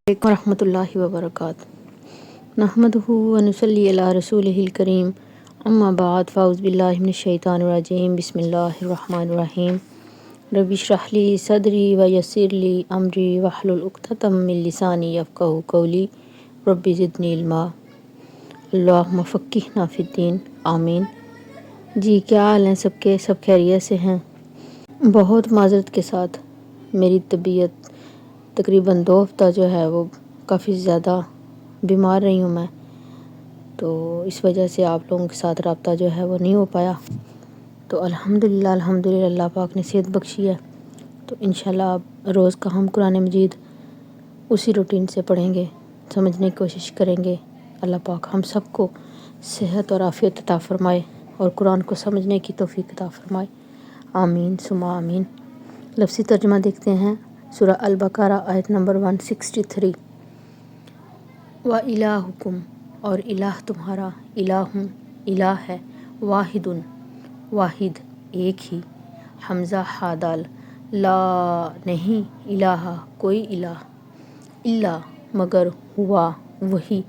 علیکم ورحمۃ اللہ وبرکاتہ۔ نحمدہ و نصلی علی رسولہ الکریم، اما بعد فاعوذ باللہ من الشیطان الرجیم، بسم اللہ الرحمن الرحیم۔ رب اشرح لی صدری ویسر لی امری واحلل عقدۃ من لسانی یفقہوا قولی، رب زدنی علما، اللہم فقہنا فی الدین، آمین۔ جی کیا حال ہیں سب کے؟ سب خیریت سے ہیں؟ بہت معذرت کے ساتھ میری طبیعت تقریباً 2 ہفتہ جو ہے وہ کافی زیادہ بیمار رہی ہوں میں، تو اس وجہ سے آپ لوگوں کے ساتھ رابطہ جو ہے وہ نہیں ہو پایا۔ تو الحمدللہ اللہ پاک نے صحت بخشی ہے، تو انشاءاللہ اب روز کا ہم قرآن مجید اسی روٹین سے پڑھیں گے، سمجھنے کی کوشش کریں گے۔ اللہ پاک ہم سب کو صحت اور عافیت عطا فرمائے اور قرآن کو سمجھنے کی توفیق عطا فرمائے، آمین ثم آمین۔ لفظی ترجمہ دیکھتے ہیں، سورہ البقرہ آیت نمبر 163۔ وَإِلَٰهُكُمْ، اور الہ تمہارا، الہ ہے، واحد، واحد ایک ہی، حمزہ ہا دال، لا نہیں، الہ کوئی الہ، الا مگر، ہوا وہی،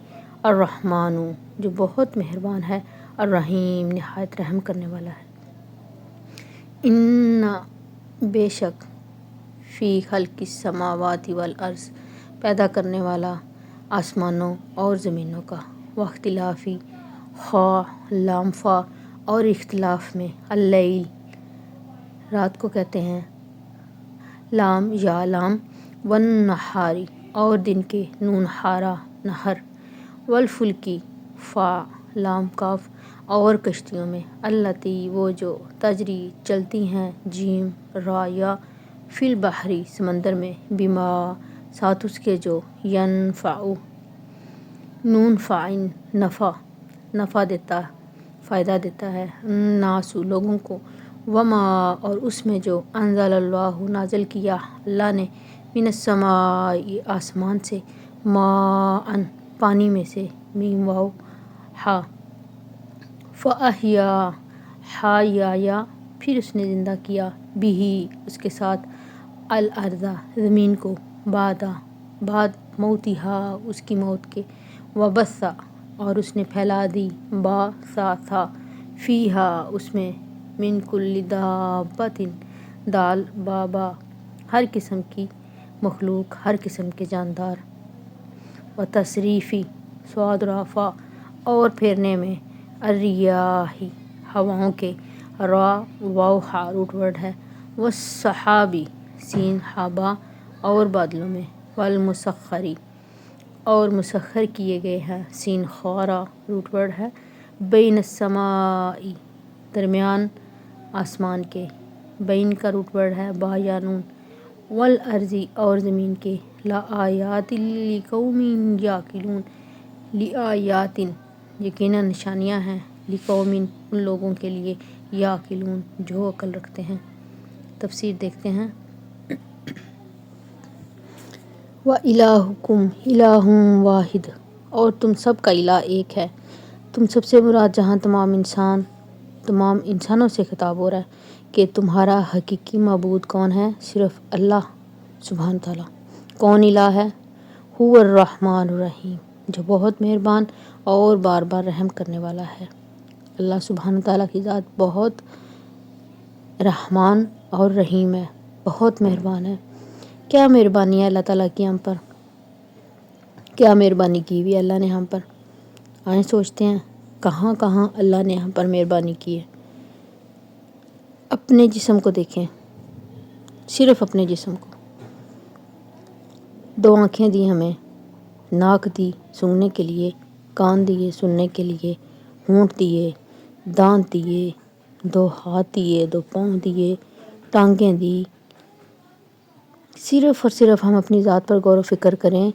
الرحمن جو بہت مہربان ہے، الرحیم نہایت رحم کرنے والا ہے۔ ان بے شک، فی خلق السماوات والارض پیدا کرنے والا آسمانوں اور زمینوں کا، واختلافی خا لام فا اور اختلاف میں، اللیل رات کو کہتے ہیں، لام یا لام، والنہاری اور دن کے، نون ہارا نہر، والفلکی فا لام کاف اور کشتیوں میں، اللاتی وہ جو، تجری چلتی ہیں، جیم را یا، فی البحری سمندر میں، بما ساتھ اس کے جو، ینفع نون فعن نفع دیتا، فائدہ دیتا ہے، الناس لوگوں کو، وما اور اس میں جو، انزل اللہ نازل کیا اللہ نے، من السماء آسمان سے، ماء پانی میں سے، میم واو ہا، فاحیا یا پھر اس نے زندہ کیا، بھی اس کے ساتھ، الارض زمین کو، بعد موتہا اس کی موت کے، وبث اور اس نے پھیلا دی، تھا فیہا اس میں، من کل دابۃ دال بابا ہر قسم کی مخلوق، ہر قسم کے جاندار، وتصریفی صاد رافع اور پھیرنے میں، الریاح ہواؤں کے، را واو ہا روٹ ورڈ ہے، والسحابی سین ہابا اور بادلوں میں، والمسخری اور مسخر کیے گئے ہیں، سین خارا روٹ ورڈ ہے، بین السماء درمیان آسمان کے، بین کا روٹ ورڈ ہے، با یا نون، والارض اور زمین کے، لآیات لقوم یعقلون لآیات یقیناً نشانیاں ہیں، لقوم ان لوگوں کے لیے، یعقلون جو عقل رکھتے ہیں۔ تفسیر دیکھتے ہیں، وَإِلَٰهُكُمْ إِلَٰهٌ وَاحِدٌ اور تم سب کا الہ ایک ہے۔ تم سب سے مراد جہاں تمام انسانوں سے خطاب ہو رہا ہے کہ تمہارا حقیقی معبود کون ہے؟ صرف اللہ سبحانہ تعالیٰ۔ کون الہ ہے؟ هو الرحمن الرحیم جو بہت مہربان اور بار بار رحم کرنے والا ہے۔ اللہ سبحانہ تعالیٰ کی ذات بہت رحمان اور رحیم ہے، بہت مہربان ہے۔ کیا مہربانی ہے اللہ تعالیٰ کی ہم پر، کیا مہربانی کی ہوئی ہے اللہ نے ہم پر۔ آئیں سوچتے ہیں کہاں کہاں اللہ نے ہم پر مہربانی کی ہے۔ اپنے جسم کو دیکھیں، صرف اپنے جسم کو، 2 آنکھیں دی ہمیں، ناک دی سونگھنے کے لیے، کان دیے سننے کے لیے، ہونٹ دیے، دانت دیے، 2 ہاتھ دیے، 2 پاؤں دیے، ٹانگیں دی۔ صرف اور صرف ہم اپنی ذات پر غور و فکر کریں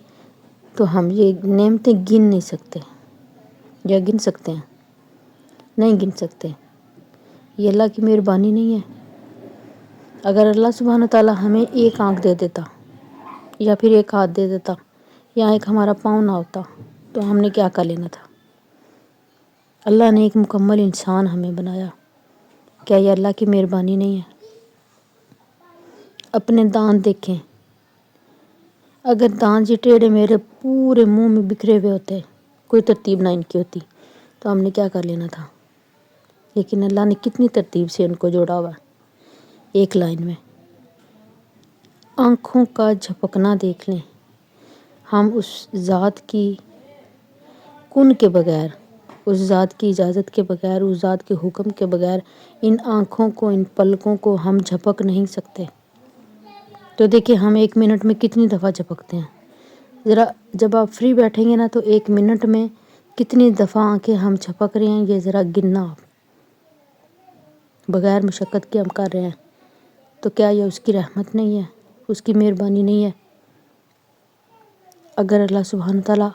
تو ہم یہ نعمتیں گن نہیں سکتے، یا گن سکتے ہیں؟ نہیں گن سکتے۔ یہ اللہ کی مہربانی نہیں ہے؟ اگر اللہ سبحانہ تعالیٰ ہمیں 1 آنکھ دے دیتا، یا پھر 1 ہاتھ دے دیتا، یا 1 ہمارا پاؤں نہ ہوتا، تو ہم نے کیا کر لینا تھا؟ اللہ نے ایک مکمل انسان ہمیں بنایا، کیا یہ اللہ کی مہربانی نہیں ہے؟ اپنے دانت دیکھیں، اگر دانت یہ ٹیڑھے میرے پورے منہ میں بکھرے ہوئے ہوتے، کوئی ترتیب نہ ان کی ہوتی، تو ہم نے کیا کر لینا تھا. لیکن اللہ نے کتنی ترتیب سے ان کو جوڑا ہوا ایک لائن میں. آنکھوں کا جھپکنا دیکھ لیں. ہم اس ذات کی کن کے بغیر، اس ذات کی اجازت کے بغیر، اس ذات کے حکم کے بغیر ان آنکھوں کو، ان پلکوں کو ہم جھپک نہیں سکتے. تو دیکھیں ہم 1 منٹ میں کتنی دفعہ جھپکتے ہیں. ذرا جب آپ فری بیٹھیں گے نا تو 1 منٹ میں کتنی دفعہ آنکھیں ہم جھپک رہے ہیں، یہ ذرا گننا آپ. بغیر مشقت کے ہم کر رہے ہیں. تو کیا یہ اس کی رحمت نہیں ہے، اس کی مہربانی نہیں ہے؟ اگر اللہ سبحانہ تعالیٰ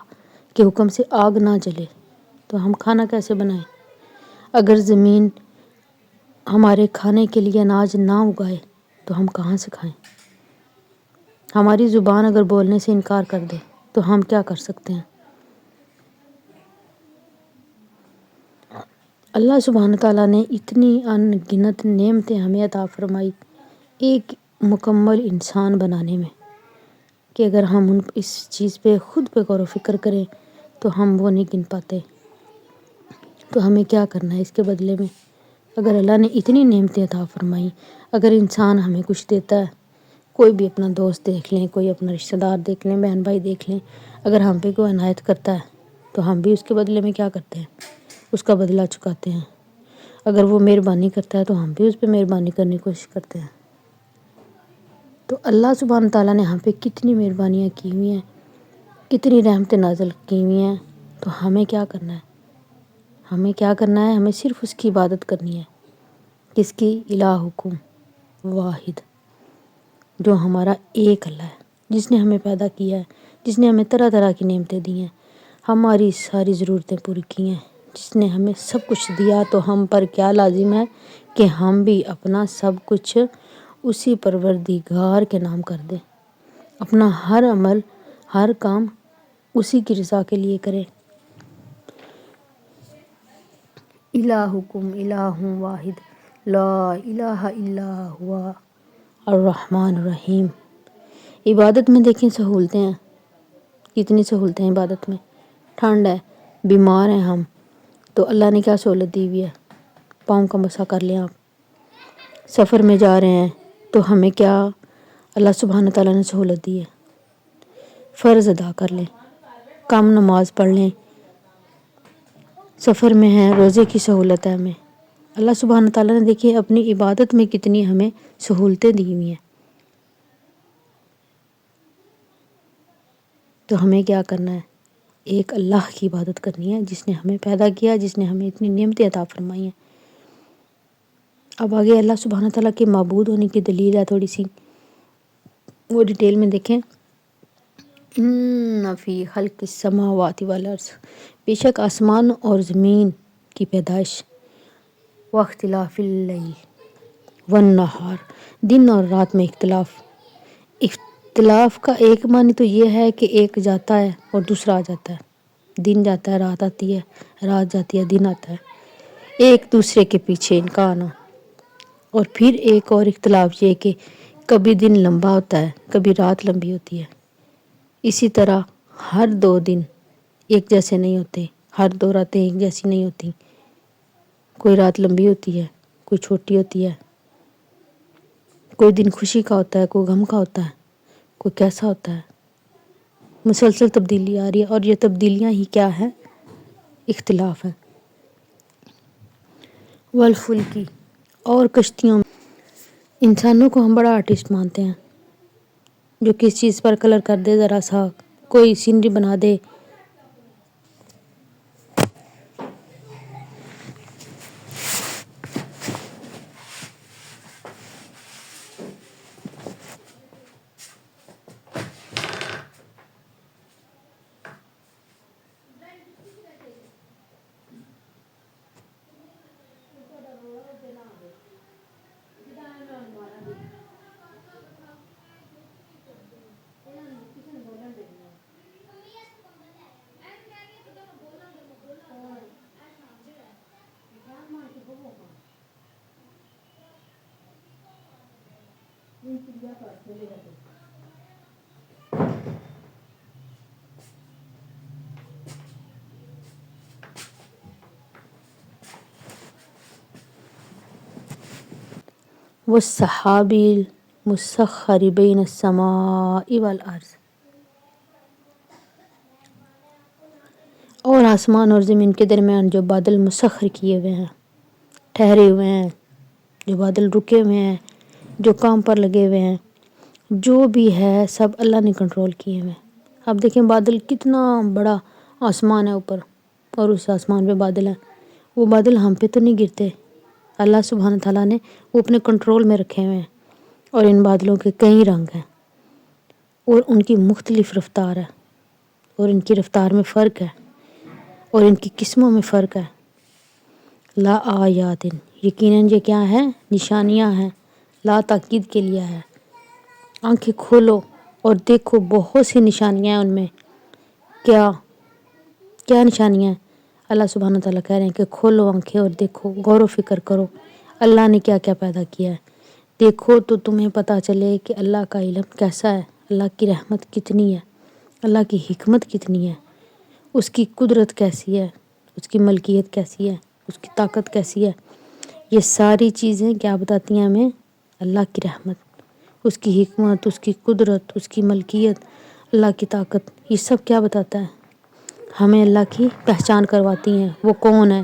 کے حکم سے آگ نہ جلے تو ہم کھانا کیسے بنائیں؟ اگر زمین ہمارے کھانے کے لیے اناج نہ اگائے تو ہم کہاں سے کھائیں؟ ہماری زبان اگر بولنے سے انکار کر دے تو ہم کیا کر سکتے ہیں؟ اللہ سبحانہ تعالیٰ نے اتنی ان گنت نعمتیں ہمیں عطا فرمائی ایک مکمل انسان بنانے میں، کہ اگر ہم اس چیز پہ خود پہ غور و فکر کریں تو ہم وہ نہیں گن پاتے. تو ہمیں کیا کرنا ہے اس کے بدلے میں؟ اگر اللہ نے اتنی نعمتیں عطا فرمائی، اگر انسان ہمیں کچھ دیتا ہے، کوئی بھی اپنا دوست دیکھ لیں، کوئی اپنا رشتہ دار دیکھ لیں، بہن بھائی دیکھ لیں، اگر ہم پہ کوئی عنایت کرتا ہے تو ہم بھی اس کے بدلے میں کیا کرتے ہیں؟ اس کا بدلہ چکاتے ہیں. اگر وہ مہربانی کرتا ہے تو ہم بھی اس پہ مہربانی کرنے کی کوشش کرتے ہیں. تو اللہ سبحانہ تعالیٰ نے ہم پہ کتنی مہربانیاں کی ہوئی ہیں، کتنی رحمتیں نازل کی ہوئی ہیں. تو ہمیں کیا کرنا ہے؟ ہمیں کیا کرنا ہے؟ ہمیں صرف اس کی عبادت کرنی ہے. کس کی؟ الہکم واحد، جو ہمارا ایک اللہ ہے، جس نے ہمیں پیدا کیا ہے، جس نے ہمیں طرح طرح کی نعمتیں دی ہیں، ہماری ساری ضرورتیں پوری کی ہیں، جس نے ہمیں سب کچھ دیا. تو ہم پر کیا لازم ہے کہ ہم بھی اپنا سب کچھ اسی پروردگار کے نام کر دیں، اپنا ہر عمل، ہر کام اسی کی رضا کے لیے کریں. الہکم الہ واحد لا الہ الا ہوا الرحمن الرحیم. عبادت میں دیکھیں سہولتیں ہیں، کتنی سہولتیں ہیں عبادت میں. ٹھنڈ ہے، بیمار ہیں ہم، تو اللہ نے کیا سہولت دی ہوئی ہے؟ پاؤں کا مسح کر لیں آپ. سفر میں جا رہے ہیں تو ہمیں کیا اللہ سبحانہ تعالیٰ نے سہولت دی ہے؟ فرض ادا کر لیں، کم نماز پڑھ لیں. سفر میں ہیں، روزے کی سہولت ہے ہمیں. اللہ سبحانہ تعالیٰ نے دیکھیے اپنی عبادت میں کتنی ہمیں سہولتیں دی ہوئی ہیں. تو ہمیں کیا کرنا ہے؟ ایک اللہ کی عبادت کرنی ہے جس نے ہمیں پیدا کیا، جس نے ہمیں اتنی نعمتیں عطا فرمائی ہیں. اب آگے اللہ سبحانہ تعالیٰ کے معبود ہونے کی دلیل ہے تھوڑی سی، وہ ڈیٹیل میں دیکھیں. ان فی خلق السماوات والارض، بے شک آسمان اور زمین کی پیدائش، واختلاف اللیل والنہار، دن اور رات میں اختلاف. اختلاف کا ایک معنی تو یہ ہے کہ ایک جاتا ہے اور دوسرا آ جاتا ہے، دن جاتا ہے رات آتی ہے، رات جاتی ہے دن آتا ہے، ایک دوسرے کے پیچھے ان کا آنا. اور پھر ایک اور اختلاف یہ کہ کبھی دن لمبا ہوتا ہے، کبھی رات لمبی ہوتی ہے. اسی طرح ہر 2 دن ایک جیسے نہیں ہوتے، ہر 2 راتیں ایک جیسی نہیں ہوتی. کوئی رات لمبی ہوتی ہے، کوئی چھوٹی ہوتی ہے، کوئی دن خوشی کا ہوتا ہے، کوئی غم کا ہوتا ہے، کوئی کیسا ہوتا ہے. مسلسل تبدیلی آ رہی ہے، اور یہ تبدیلیاں ہی کیا ہے؟ اختلاف ہے. والفلکی، اور کشتیوں میں. انسانوں کو ہم بڑا آرٹسٹ مانتے ہیں، جو کس چیز پر کلر کر دے، ذرا سا کوئی سینری بنا دے. والسحاب المسخر بین السماء والارض، اور آسمان اور زمین کے درمیان جو بادل مسخر کیے ہوئے ہیں، ٹھہرے ہوئے ہیں، جو بادل رکے ہوئے ہیں، جو کام پر لگے ہوئے ہیں، جو بھی ہے سب اللہ نے کنٹرول کیے ہوئے ہیں۔ اب دیکھیں بادل کتنا بڑا آسمان ہے اوپر، اور اس آسمان پہ بادل ہیں، وہ بادل ہم پہ تو نہیں گرتے، اللہ سبحانہ تعالیٰ نے وہ اپنے کنٹرول میں رکھے ہوئے ہیں، اور ان بادلوں کے کئی رنگ ہیں اور ان کی مختلف رفتار ہے، اور ان کی رفتار میں فرق ہے، اور ان کی قسموں میں فرق ہے۔ لا آیات، یقیناً یہ کیا ہے؟ نشانیاں ہیں، لا تاکید کے لیے ہے۔ آنکھیں کھولو اور دیکھو، بہت سی نشانیاں ہیں ان میں۔ کیا کیا نشانیاں ہیں؟ اللہ سبحانہ تعالیٰ کہہ رہے ہیں کہ کھولو آنکھیں اور دیکھو، غور و فکر کرو اللہ نے کیا کیا پیدا کیا ہے۔ دیکھو تو تمہیں پتہ چلے کہ اللہ کا علم کیسا ہے، اللہ کی رحمت کتنی ہے، اللہ کی حکمت کتنی ہے، اس کی قدرت کیسی ہے، اس کی ملکیت کیسی ہے، اس کی طاقت کیسی ہے۔ یہ ساری چیزیں کیا بتاتی ہیں ہمیں؟ اللہ کی رحمت، اس کی حکمت، اس کی قدرت، اس کی ملکیت، اللہ کی طاقت، یہ سب کیا بتاتا ہے؟ ہمیں اللہ کی پہچان کرواتی ہیں، وہ کون ہے۔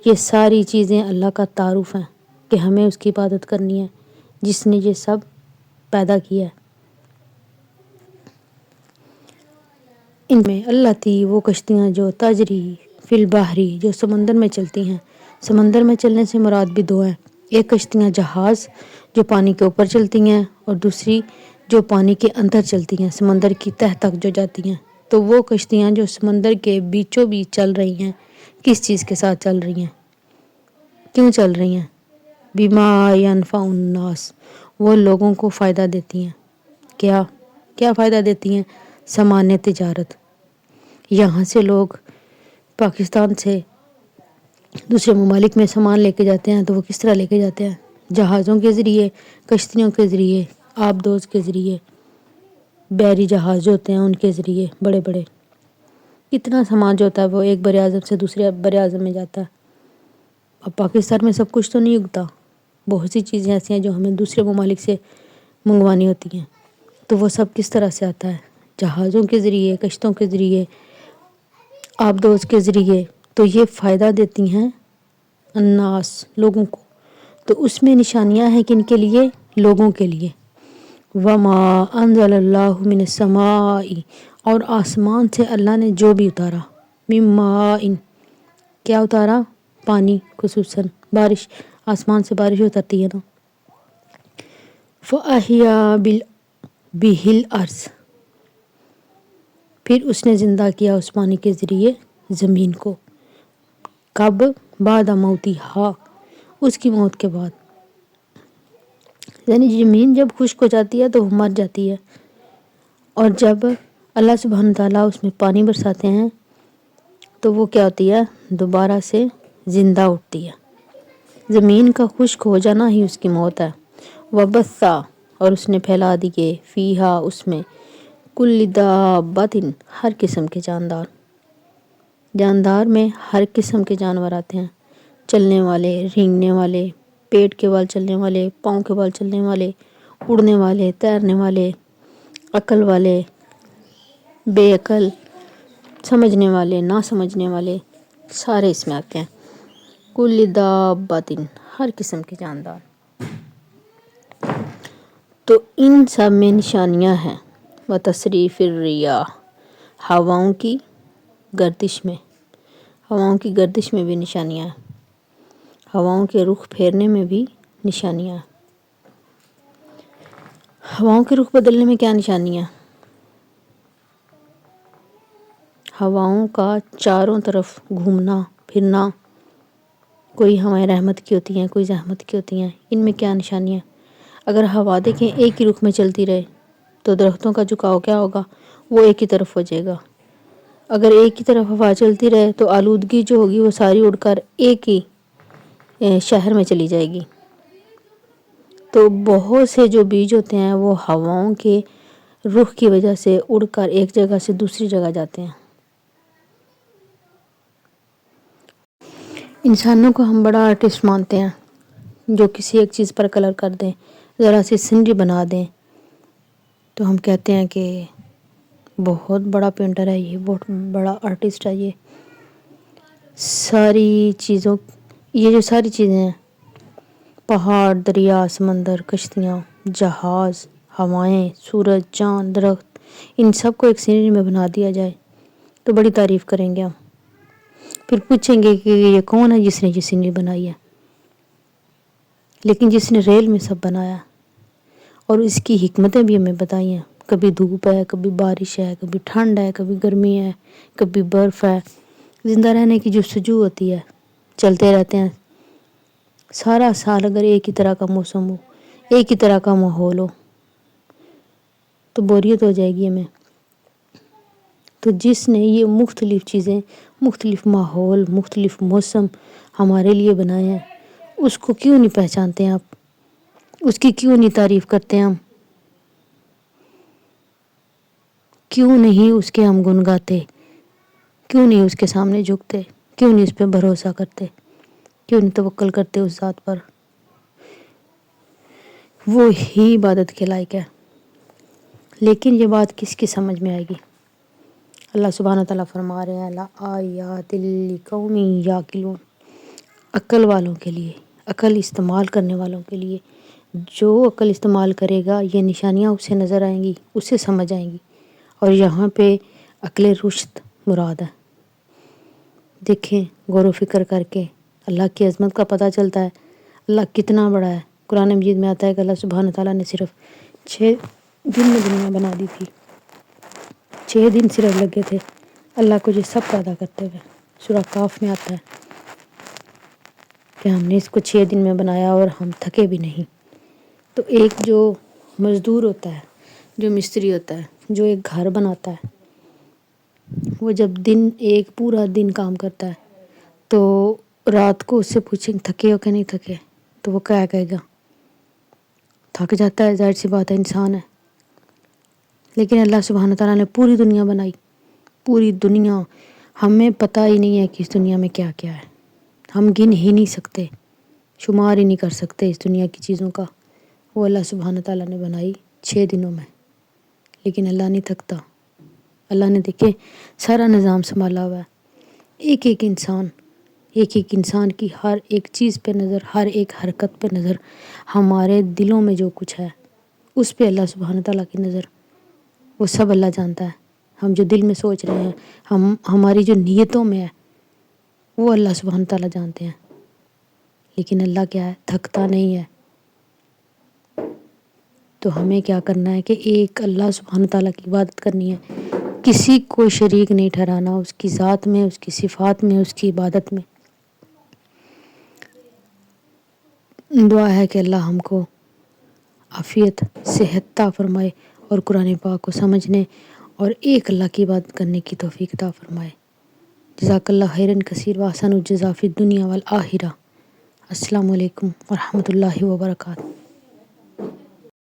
یہ ساری چیزیں اللہ کا تعارف ہیں کہ ہمیں اس کی عبادت کرنی ہے جس نے یہ سب پیدا کیا ہے۔ ان میں اللہ تھی وہ کشتیاں جو تجری فی البحری، جو سمندر میں چلتی ہیں۔ سمندر میں چلنے سے مراد بھی دو ہیں، ایک کشتیاں جہاز جو پانی کے اوپر چلتی ہیں، اور دوسری جو پانی کے اندر چلتی ہیں، سمندر کی تہہ تک جو جاتی ہیں۔ تو وہ کشتیاں جو سمندر کے بیچوں بیچ چل رہی ہیں، کس چیز کے ساتھ چل رہی ہیں؟ کیوں چل رہی ہیں؟ بما ینفع الناس، وہ لوگوں کو فائدہ دیتی ہیں۔ کیا کیا فائدہ دیتی ہیں؟ سامان تجارت، یہاں سے لوگ پاکستان سے دوسرے ممالک میں سامان لے کے جاتے ہیں، تو وہ کس طرح لے کے جاتے ہیں؟ جہازوں کے ذریعے، کشتیوں کے ذریعے، آبدوز کے ذریعے، بحری جہاز جو ہوتے ہیں ان کے ذریعے، بڑے بڑے کتنا سامان جو ہوتا ہے وہ ایک بر اعظم سے دوسرے بر اعظم میں جاتا ہے۔ اب پاکستان میں سب کچھ تو نہیں اگتا، بہت سی چیزیں ایسی ہیں جو ہمیں دوسرے ممالک سے منگوانی ہوتی ہیں، تو وہ سب کس طرح سے آتا ہے؟ جہازوں کے ذریعے، کشتوں کے ذریعے، آبدوز کے ذریعے۔ تو یہ فائدہ دیتی ہیں الناس، لوگوں کو۔ تو اس میں نشانیاں ہیں کن کے لیے؟ لوگوں کے لیے۔ وما انزل اللہ من السماء، اور آسمان سے اللہ نے جو بھی اتارا، من ماء، کیا اتارا؟ پانی، خصوصاً بارش، آسمان سے بارش اترتی ہے نا۔ فَأَحْيَا بِهِ الْأَرْضَ، پھر اس نے زندہ کیا اس پانی کے ذریعے زمین کو۔ کب؟ بعد موتہا، اس کی موت کے بعد۔ یعنی زمین جب خشک ہو جاتی ہے تو وہ مر جاتی ہے، اور جب اللہ سبحانہ تعالیٰ اس میں پانی برساتے ہیں تو وہ کیا ہوتی ہے؟ دوبارہ سے زندہ اٹھتی ہے۔ زمین کا خشک ہو جانا ہی اس کی موت ہے۔ وَبَثَّ، اور اس نے پھیلا دیے، فیہا، اس میں، کل دابۃ، ہر قسم کے جاندار۔ جاندار میں ہر قسم کے جانور آتے ہیں، چلنے والے، رینگنے والے، پیٹ کے بال چلنے والے، پاؤں کے بال چلنے والے، اڑنے والے، تیرنے والے، عقل والے، بے عقل، سمجھنے والے، نہ سمجھنے والے، سارے اس میں آتے ہیں۔ کل دابۃ، ہر قسم کے جاندار۔ تو ان سب میں نشانیاں ہیں۔ وتصریف الریاح، ہواؤں کی گردش میں، ہواؤں کی گردش میں بھی نشانیاں ہیں، ہواؤں کے رخ پھیرنے میں بھی نشانیاں ہیں۔ ہواؤں کے رخ بدلنے میں کیا نشانیاں؟ ہواؤں کا چاروں طرف گھومنا پھرنا، کوئی ہوائیں رحمت کی ہوتی ہیں، کوئی زحمت کی ہوتی ہیں، ان میں کیا نشانیاں؟ اگر ہوا دیکھیں ایک ہی رخ میں چلتی رہے تو درختوں کا جھکاؤ کیا ہوگا؟ وہ ایک ہی طرف ہو جائے گا۔ اگر ایک ہی طرف ہوا چلتی رہے تو آلودگی جو ہوگی وہ ساری اڑ کر ایک ہی شہر میں چلی جائے گی۔ تو بہت سے جو بیج ہوتے ہیں وہ ہواؤں کے رخ کی وجہ سے اڑ کر ایک جگہ سے دوسری جگہ جاتے ہیں۔ انسانوں کو ہم بڑا آرٹسٹ مانتے ہیں جو کسی ایک چیز پر کلر کر دیں، ذرا سی سینری بنا دیں تو ہم کہتے ہیں کہ بہت بڑا پینٹر ہے یہ، بہت بڑا آرٹسٹ ہے یہ۔ یہ جو ساری چیزیں ہیں، پہاڑ، دریا، سمندر، کشتیاں، جہاز، ہوائیں، سورج، چاند، درخت، ان سب کو ایک سینری میں بنا دیا جائے تو بڑی تعریف کریں گے ہم۔ پھر پوچھیں گے کہ یہ کون ہے جس نے یہ سینری بنائی ہے؟ لیکن جس نے ریل میں سب بنایا اور اس کی حکمتیں بھی ہمیں بتائی ہیں، کبھی دھوپ ہے، کبھی بارش ہے، کبھی ٹھنڈ ہے، کبھی گرمی ہے، کبھی برف ہے، زندہ رہنے کی جو سجو ہوتی ہے، چلتے رہتے ہیں سارا سال۔ اگر ایک ہی طرح کا موسم ہو، ایک ہی طرح کا ماحول ہو تو بوریت ہو جائے گی ہمیں۔ تو جس نے یہ مختلف چیزیں، مختلف ماحول، مختلف موسم ہمارے لیے بنائے ہیں، اس کو کیوں نہیں پہچانتے ہیں آپ؟ اس کی کیوں نہیں تعریف کرتے ہم؟ کیوں نہیں اس کے ہم گن گاتے؟ کیوں نہیں اس کے سامنے جھکتے؟ کیوں نہیں اس پہ بھروسہ کرتے؟ کیوں نہیں توکل کرتے اس ذات پر؟ وہ ہی عبادت کے لائق ہے۔ لیکن یہ بات کس کی سمجھ میں آئے گی؟ اللہ سبحانہ تعالیٰ فرما رہے ہیں لَآیَاتٍ لِقَوْمٍ یَعْقِلُونَ، عقل والوں کے لیے، عقل استعمال کرنے والوں کے لیے۔ جو عقل استعمال کرے گا یہ نشانیاں اسے نظر آئیں گی، اسے سمجھ آئیں گی۔ اور یہاں پہ عقل رشد مراد ہے۔ دیکھیں غور و فکر کر کے اللہ کی عظمت کا پتہ چلتا ہے، اللہ کتنا بڑا ہے۔ قرآن مجید میں آتا ہے کہ اللہ سبحانہ تعالیٰ نے صرف 6 دن میں دنیا بنا دی تھی۔ 6 دن صرف لگے تھے اللہ کو یہ سب پیدا کرتے ہوئے۔ سورہ کاف میں آتا ہے کہ ہم نے اس کو 6 دن میں بنایا اور ہم تھکے بھی نہیں۔ تو ایک جو مزدور ہوتا ہے، جو مستری ہوتا ہے، جو ایک گھر بناتا ہے، وہ جب ایک پورا دن کام کرتا ہے تو رات کو اس سے پوچھیں تھکے ہو کہ نہیں تھکے، تو وہ کیا کہے گا؟ تھک جاتا ہے، ظاہر سی بات ہے، انسان ہے۔ لیکن اللہ سبحانہ تعالیٰ نے پوری دنیا بنائی، پوری دنیا، ہمیں پتہ ہی نہیں ہے کہ اس دنیا میں کیا کیا ہے۔ ہم گن ہی نہیں سکتے، شمار ہی نہیں کر سکتے اس دنیا کی چیزوں کا۔ وہ اللہ سبحانہ تعالیٰ نے بنائی 6 دنوں میں۔ لیکن اللہ نہیں تھکتا۔ اللہ نے دیکھے سارا نظام سنبھالا ہوا ہے۔ ایک ایک انسان کی ہر ایک چیز پہ نظر، ہر ایک حرکت پہ نظر، ہمارے دلوں میں جو کچھ ہے اس پہ اللہ سبحانہ تعالیٰ کی نظر، وہ سب اللہ جانتا ہے۔ ہم جو دل میں سوچ رہے ہیں، ہماری جو نیتوں میں ہے، وہ اللہ سبحانہ تعالیٰ جانتے ہیں۔ لیکن اللہ کیا ہے؟ تھکتا نہیں ہے۔ تو ہمیں کیا کرنا ہے کہ ایک اللہ سبحانہ تعالیٰ کی عبادت کرنی ہے، کسی کو شریک نہیں ٹھہرانا اس کی ذات میں، اس کی صفات میں، اس کی عبادت میں۔ دعا ہے کہ اللہ ہم کو عافیت، صحت عطا فرمائے اور قرآن پاک کو سمجھنے اور ایک اللہ کی عبادت کرنے کی توفیق عطا فرمائے۔ جزاک اللہ خیرن کثیر و احسن الجزا فی الدنیا والآخرہ۔ السلام علیکم ورحمۃ اللہ وبرکاتہ۔